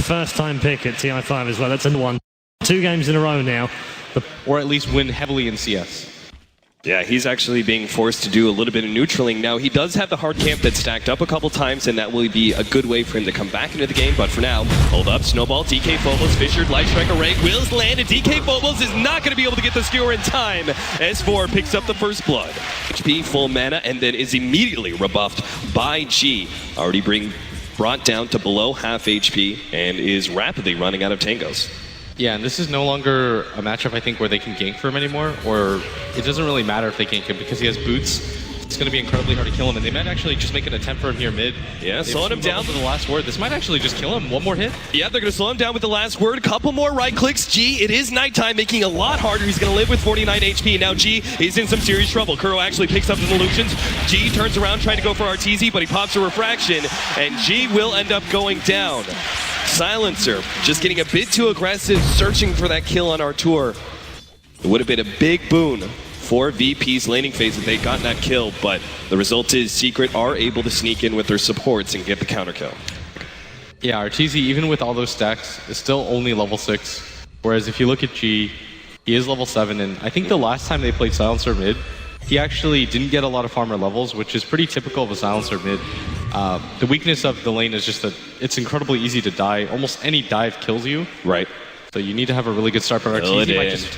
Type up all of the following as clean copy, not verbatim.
first-time pick at TI5 as well. That's a one. 2 games in a row now. Or at least win heavily in CS. Yeah, he's actually being forced to do a little bit of neutraling. Now, he does have the hard camp that's stacked up a couple times, and that will be a good way for him to come back into the game. But for now, hold up, Snowball, DK Phobos, Fissured, Light Strike Array, Wills land, and DK Phobos is not going to be able to get the skewer in time. S4 picks up the first blood. HP, full mana, and then is immediately rebuffed by G. Already brought down to below half HP, and is rapidly running out of tangos. Yeah, and this is no longer a matchup, I think, where they can gank for him anymore, or it doesn't really matter if they gank him because he has boots. It's going to be incredibly hard to kill him, and they might actually just make an attempt for him here mid. Yeah, slowing him down to the last word. This might actually just kill him. One more hit. Yeah, they're going to slow him down with the last word. Couple more right clicks. G, it is nighttime, making it a lot harder. He's going to live with 49 HP. Now G is in some serious trouble. Kuro actually picks up the illusions. G turns around trying to go for Arteezy, but he pops a refraction, and G will end up going down. Silencer just getting a bit too aggressive, searching for that kill on Artur. It would have been a big boon for VP's laning phase if they'd gotten that kill, but the result is Secret are able to sneak in with their supports and get the counter kill. Yeah, Arteezy, even with all those stacks, is still only level 6. Whereas if you look at G, he is level 7, and I think the last time they played Silencer mid, he actually didn't get a lot of farmer levels, which is pretty typical of a Silencer mid. The weakness of the lane is just that it's incredibly easy to die. Almost any dive kills you. Right. So you need to have a really good start, but Arteezy might just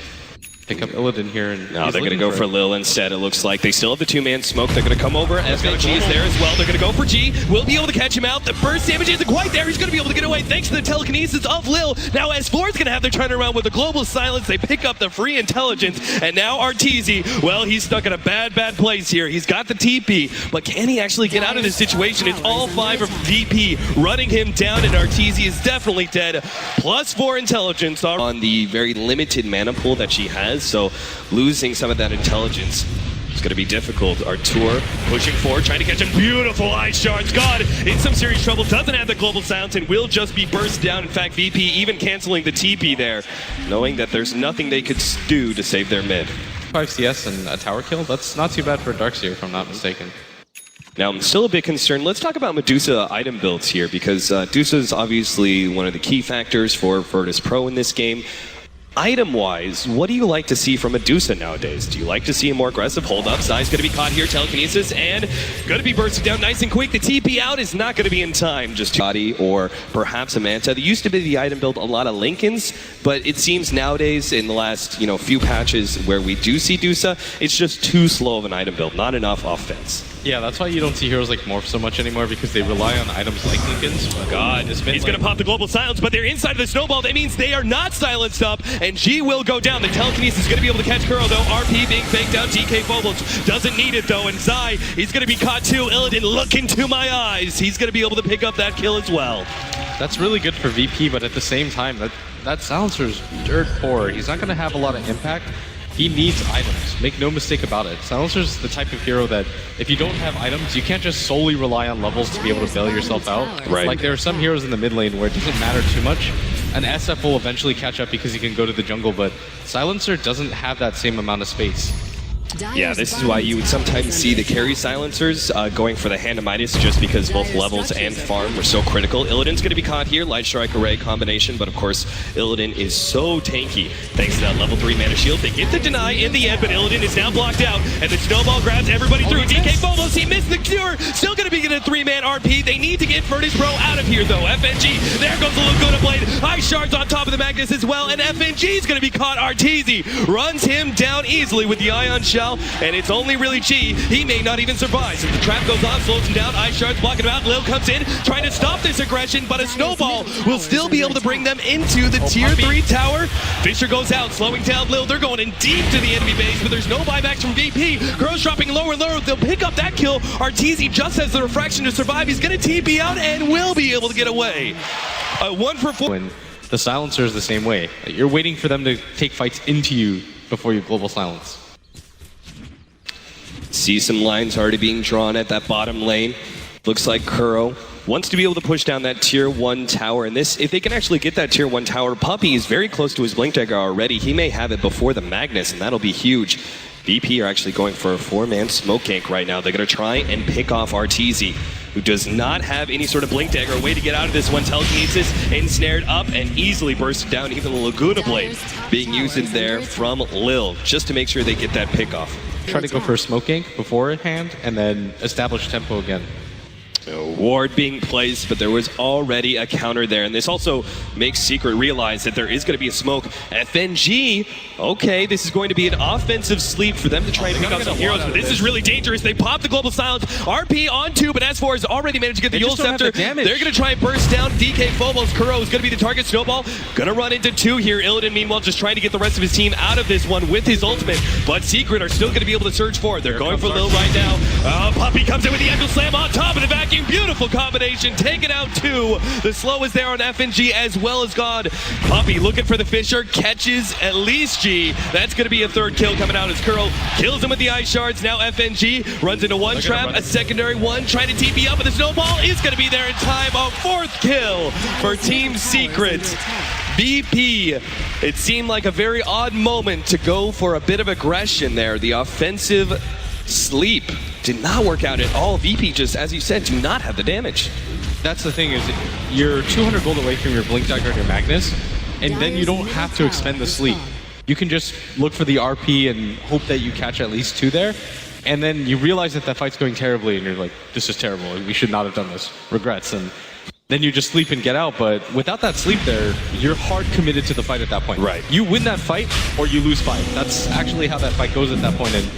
pick up Illidan here. And no, they're going to go for Lil instead, it looks like. They still have the 2-man smoke. They're going to come over. SVG is there as well. They're going to go for G. Will be able to catch him out. The burst damage isn't quite there. He's going to be able to get away thanks to the telekinesis of Lil. Now S4 is going to have their turnaround with a global silence. They pick up the free intelligence. And now Arteezy, well, he's stuck in a bad place here. He's got the TP, but can he actually get out of this situation? It's all 5 of VP running him down, and Arteezy is definitely dead. +4 intelligence on the very limited mana pool that she has. So losing some of that intelligence is going to be difficult. Artur pushing forward, trying to catch him. Beautiful ice shards. God, in some serious trouble. Doesn't have the global silence and will just be burst down. In fact, VP even canceling the TP there, knowing that there's nothing they could do to save their mid. 5 CS and a tower kill? That's not too bad for Darkseer, if I'm not mistaken. Now, I'm still a bit concerned. Let's talk about Medusa item builds here, because Medusa is obviously one of the key factors for Virtus.pro in this game. Item-wise, what do you like to see from Medusa nowadays? Do you like to see a more aggressive hold-up? Zai's going to be caught here, telekinesis, and going to be bursted down nice and quick. The TP out is not going to be in time. Just Body or perhaps a Manta. There used to be the item build a lot of Lincolns, but it seems nowadays in the last few patches where we do see Dusa, it's just too slow of an item build, not enough offense. Yeah, that's why you don't see heroes like Morph so much anymore, because they rely on items like Lincolns. But God, he's going to pop the global silence, but they're inside of the snowball. That means they are not silenced up, and G will go down. The telekinesis is going to be able to catch Kuro, though. RP being faked out. DK Phobos doesn't need it, though, and Zai, he's going to be caught too. Illidan, look into my eyes. He's going to be able to pick up that kill as well. That's really good for VP, but at the same time, that silencer's dirt poor. He's not going to have a lot of impact. He needs items. Make no mistake about it. Silencer's the type of hero that if you don't have items, you can't just solely rely on levels to be able to bail yourself out. Right. Like there are some heroes in the mid lane where it doesn't matter too much. An SF will eventually catch up because he can go to the jungle, but Silencer doesn't have that same amount of space. Yeah, this is why you would sometimes see the carry silencers going for the Hand of Midas, just because both levels and farm were so critical. Illidan's going to be caught here, Light Strike Array combination, but of course Illidan is so tanky thanks to that level 3 mana shield. They get the deny in the end, but Illidan is now blocked out, and the snowball grabs everybody through. DK Phobos, he missed the cure, still going to be getting a 3-man RP. They need to get Virtus.pro out of here though. FNG, there goes the Laguna Blade. Ice shards on top of the Magnus as well, and FNG is going to be caught. Arteezy runs him down easily with the Ion Shell. And it's only really G. He may not even survive. So the trap goes on, slows him down. Ice shards blocking him out. Lil comes in, trying to stop this aggression, but a snowball will still be able to bring them into the tier 3 tower. Fisher goes out, slowing down Lil. They're going in deep to the enemy base, but there's no buybacks from VP. Crow's dropping lower and lower. They'll pick up that kill. Arteezy just has the refraction to survive. He's going to TP out and will be able to get away. 1 for 4. When the silencer is the same way. You're waiting for them to take fights into you before you global silence. See some lines already being drawn at that bottom lane. Looks like Kuro wants to be able to push down that tier 1 tower. And this, if they can actually get that tier 1 tower, Puppy is very close to his Blink Dagger already. He may have it before the Magnus, and that'll be huge. VP are actually going for a 4-man smoke gank right now. They're going to try and pick off Arteezy, who does not have any sort of blink dagger. A way to get out of this one. Telekinesis ensnared up and easily bursted down. Even the Laguna Blade being used in there from Lil, just to make sure they get that pick off. Try to go for a smoke gank beforehand and then establish tempo again. Ward being placed, but there was already a counter there, and this also makes Secret realize that there is going to be a smoke. FNG, okay, this is going to be an offensive sleep for them to try and pick up some heroes, but this is really dangerous. They pop the global silence. RP on 2, but S4 has already managed to get the Yule Scepter. They're going to try and burst down DK Phobos. Kuro is going to be the target. Snowball going to run into 2 here. Illidan, meanwhile, just trying to get the rest of his team out of this one with his ultimate, but Secret are still going to be able to surge forward. They're going for Lil right now. Puppey comes in with the Angel Slam on top of the vacuum. Beautiful combination, taking out 2. The slow is there on FNG as well as God. Puppey looking for the Fisher, catches at least G. That's going to be a 3rd kill coming out as Kuro kills him with the ice shards. Now FNG runs into 1 trap, a secondary 1, trying to TP up, but the snowball is going to be there in time. A 4th kill for Team Secret. VP, it seemed like a very odd moment to go for a bit of aggression there. The offensive sleep did not work out at all. VP just, as you said, do not have the damage. That's the thing, is you're 200 gold away from your Blink Dagger and your Magnus, and then you don't have to expend the sleep. You can just look for the RP and hope that you catch at least 2 there, and then you realize that that fight's going terribly, and you're like, this is terrible, we should not have done this, regrets, and then you just sleep and get out. But without that sleep there, you're hard committed to the fight at that point. Right. You win that fight, or you lose fight. That's actually how that fight goes at that point, and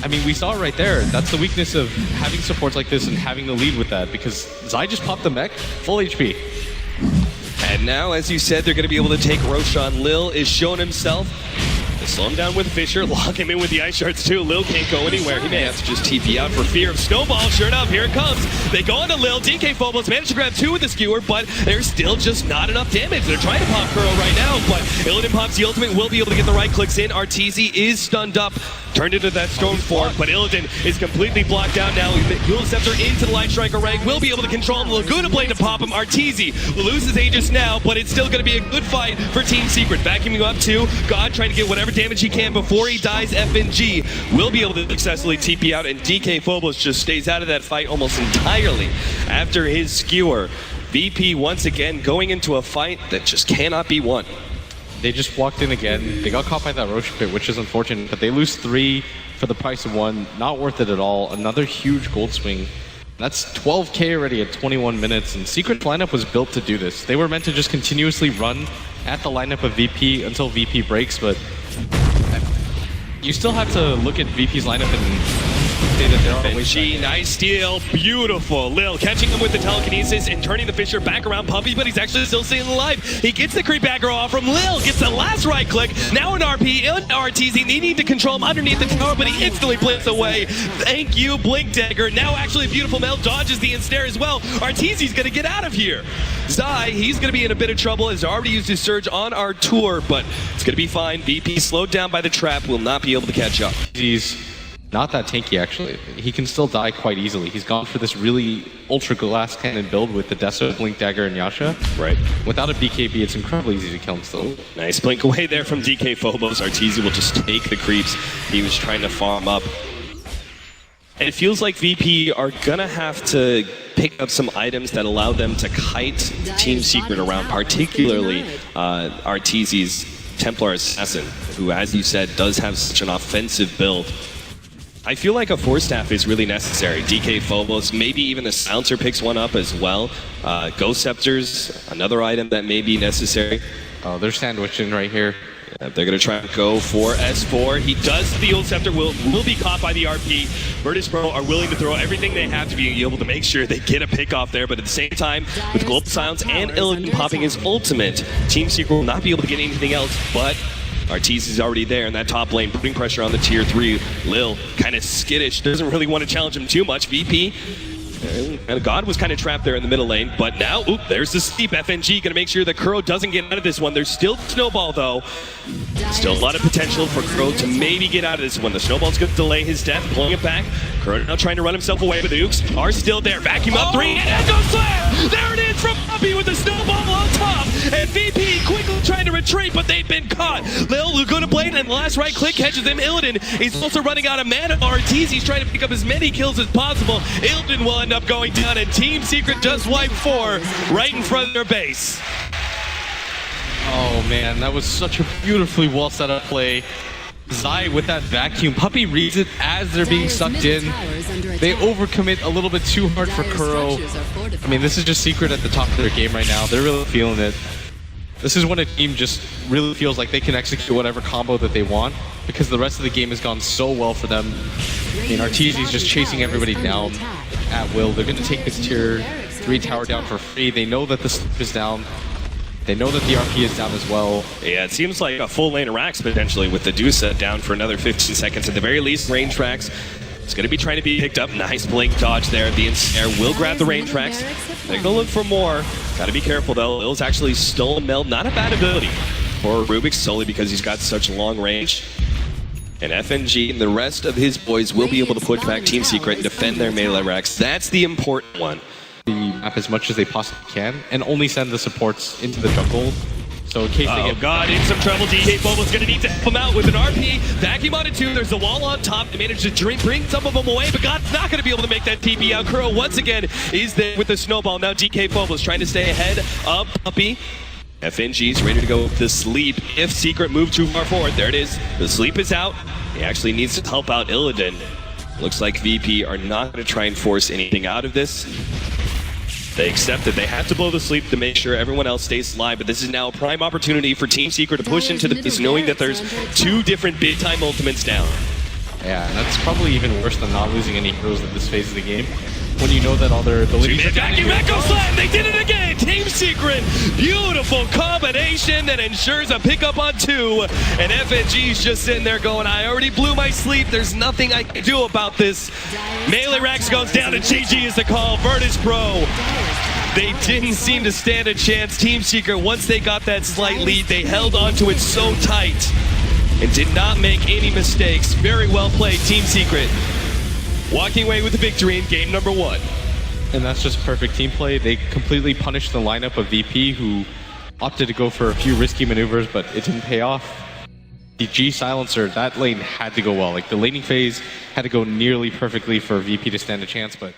I mean, we saw it right there. That's the weakness of having supports like this and having the lead with that, because Zai just popped the mech, full HP. And now, as you said, they're going to be able to take Roshan. Lil is showing himself. They slow him down with Fisher, lock him in with the ice shards too. Lil can't go anywhere. He may have to just TP out for fear of Snowball. Sure enough, here it comes. They go into Lil. DK Phobos managed to grab 2 with the skewer, but there's still just not enough damage. They're trying to pop Kuro right now, but Illidan pops the ultimate, will be able to get the right clicks in. Arteezy is stunned up, turned into that stone form, but Illidan is completely blocked out now. Yule Scepter into the Light Striker rank, will be able to control him. Laguna Blade to pop him. Arteezy will lose his Aegis now, but it's still going to be a good fight for Team Secret. Vacuuming up to God, trying to get whatever damage he can before he dies. FNG will be able to successfully TP out, and DK Phobos just stays out of that fight almost entirely after his skewer. VP once again going into a fight that just cannot be won. They just walked in again. They got caught by that Roche pit, which is unfortunate, but they lose 3 for the price of 1. Not worth it at all. Another huge gold swing. That's 12k already at 21 minutes, and Secret's lineup was built to do this. They were meant to just continuously run at the lineup of VP until VP breaks, but you still have to look at VP's lineup and say that they're always FNG, nice steal, beautiful. Lil catching him with the telekinesis and turning the Fisher back around Puppey, but he's actually still staying alive. He gets the creep backer off from Lil, gets the last right click. Now an RP, Arteezy, they need to control him underneath the tower, but he instantly blinks away. Thank you, Blink Dagger. Now actually Beautiful Mel dodges the ensnare as well. Arteezy's gonna get out of here. Zai, he's gonna be in a bit of trouble, has already used his surge on our tour, but it's gonna be fine. VP slowed down by the trap, will not be able to catch up. He's not that tanky, actually. He can still die quite easily. He's gone for this really ultra glass cannon build with the Deso, Blink Dagger, and Yasha. Right. Without a BKB, it's incredibly easy to kill him still. Nice blink away there from DK Phobos. Arteezy will just take the creeps he was trying to farm up. It feels like VP are gonna have to pick up some items that allow them to kite Team Secret around, particularly Arteezy's Templar Assassin, who, as you said, does have such an offensive build. I feel like a 4-staff is really necessary. DK Phobos, maybe even the Silencer picks one up as well. Ghost Scepters, another item that may be necessary. Oh, they're sandwiching right here. Yeah, they're going to try and go for S4. He does the Yule Scepter, will be caught by the RP. Virtus.pro are willing to throw everything they have to be able to make sure they get a pick off there, but at the same time, with Global Silence and Illidan popping his ultimate, Team Secret will not be able to get anything else, but Arteezy is already there in that top lane, putting pressure on the tier 3. Lil, kind of skittish, doesn't really want to challenge him too much. VP, and God was kind of trapped there in the middle lane, but now, there's the sleep. FNG gonna make sure that Kuro doesn't get out of this one. There's still Snowball though. Still a lot of potential for Kuro to maybe get out of this one. The Snowball's gonna delay his death, pulling it back. Kuro now trying to run himself away, but the Ukes are still there. Vacuum up 3, and Echo Slam! There it is from Puppey with the Snowball on top, and VP quickly trying to retreat, but they've been caught. Lil Laguna Blade and the last right click catches him. Illidan is also running out of mana. Arteezy's trying to pick up as many kills as possible. Illidan will end up going down, and Team Secret just wiped 4 right in front of their base. Oh man, that was such a beautifully well set up play. Zai with that vacuum. Puppey reads it as they're being sucked in. They overcommit a little bit too hard for Kuro. I mean, this is just Secret at the top of their game right now. They're really feeling it. This is when a team just really feels like they can execute whatever combo that they want, because the rest of the game has gone so well for them. I mean, Arteezy's just chasing everybody down at will. They're going to take this tier 3 tower down for free. They know that the sleep is down. They know that the RP is down as well. Yeah, it seems like a full lane of racks potentially with the Dusa down for another 15 seconds. At the very least, range racks. It's going to be trying to be picked up. Nice blink dodge there. The ensnare will grab the range tracks. They're going to look for more. Got to be careful though. Lil's actually stolen meld. Not a bad ability for Rubik solely because he's got such long range. And FNG and the rest of his boys will be able to push back Team Secret and defend their melee racks. That's the important one. The map as much as they possibly can and only send the supports into the jungle. So in case they get... Oh god, in some trouble. DK4Oble's gonna need to help him out with an RP. Vacuum on it too. There's the wall on top. They managed to bring some of them away, but God's not gonna be able to make that TP out. Kuro once again is there with the snowball. Now DK4Oble's trying to stay ahead of Puppey. FNG's ready to go to sleep if Secret move too far forward. There it is. The sleep is out. He actually needs to help out Illidan. Looks like VP are not going to try and force anything out of this. They accept that they have to blow the sleep to make sure everyone else stays alive, but this is now a prime opportunity for Team Secret to push into the base, knowing that there's 2 different big-time ultimates down. Yeah, and that's probably even worse than not losing any heroes at this phase of the game. When you know that all their abilities are vacuum echo slam, they did it again! Team Secret, beautiful combination that ensures a pickup on 2. And FNG's just sitting there going, I already blew my sleep, there's nothing I can do about this. Melee Rax goes down and GG is the call, Virtus.pro. They didn't seem to stand a chance. Team Secret, once they got that slight lead, they held onto it so tight and did not make any mistakes. Very well played, Team Secret. Walking away with the victory in game number 1. And that's just perfect team play. They completely punished the lineup of VP, who opted to go for a few risky maneuvers, but it didn't pay off. The G silencer, that lane had to go well. Like, the laning phase had to go nearly perfectly for VP to stand a chance, but